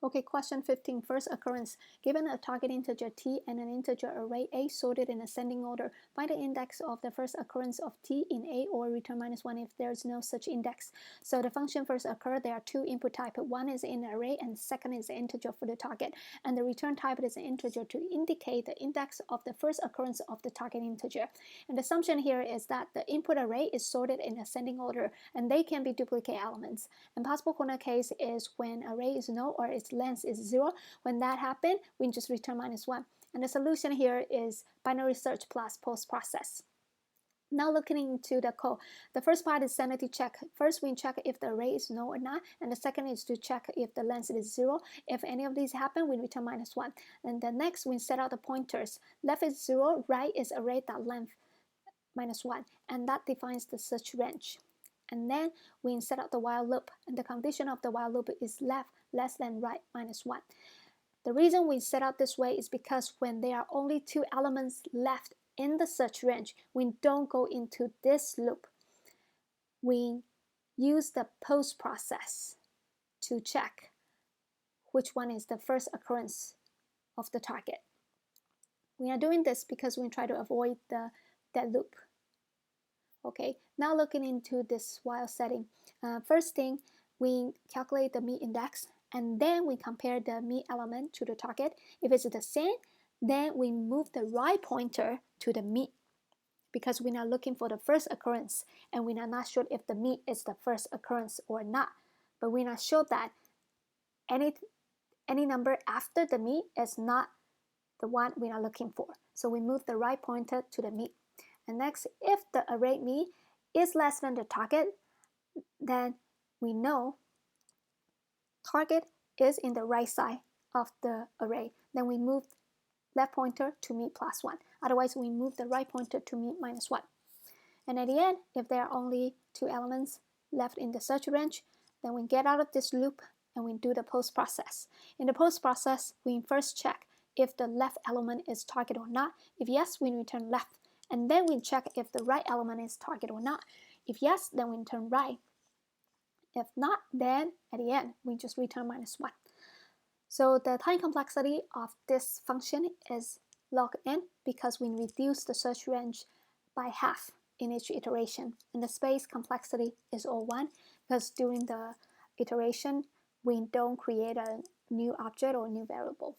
Okay, question 15, first occurrence. Given a target integer t and an integer array a sorted in ascending order, find the index of the first occurrence of t in a or return -1 if there is no such index. So the function first occur, there are two input types. One is in array and second is the integer for the target. And the return type is an integer to indicate the index of the first occurrence of the target integer. And the assumption here is that the input array is sorted in ascending order and they can be duplicate elements. And possible corner case is when array is null or its length is 0. When that happens, we just return -1. And the solution here is binary search plus post process. Now looking into the code, the first part is sanity check. First, we check if the array is null or not, and the second is to check if the length is 0. If any of these happen, we return -1. And the next, we set out the pointers. Left is 0, right is array.length -1, and that defines the search range. And then we set out the while loop, and the condition of the while loop is left less than right -1. The reason we set out this way is because when there are only two elements left in the search range, we don't go into this loop. We use the post process to check which one is the first occurrence of the target. We are doing this because we try to avoid that loop. Okay, now looking into this while setting. First thing, we calculate the meet index, and then we compare the meet element to the target. If it's the same, then we move the right pointer to the meet, because we're not looking for the first occurrence, and we're not sure if the meet is the first occurrence or not. But we're not sure that any number after the meet is not the one we are looking for. So we move the right pointer to the meet. And next, if the array meet is less than the target, then we know target is in the right side of the array. Then we move left pointer to meet +1. Otherwise, we move the right pointer to meet -1. And at the end, if there are only two elements left in the search range, then we get out of this loop and we do the post process. In the post process, we first check if the left element is target or not. If yes, we return left. And then we check if the right element is target or not. If yes, then we return right. If not, then at the end, we just return -1. So the time complexity of this function is log n because we reduce the search range by half in each iteration. And the space complexity is all 1 because during the iteration, we don't create a new object or new variable.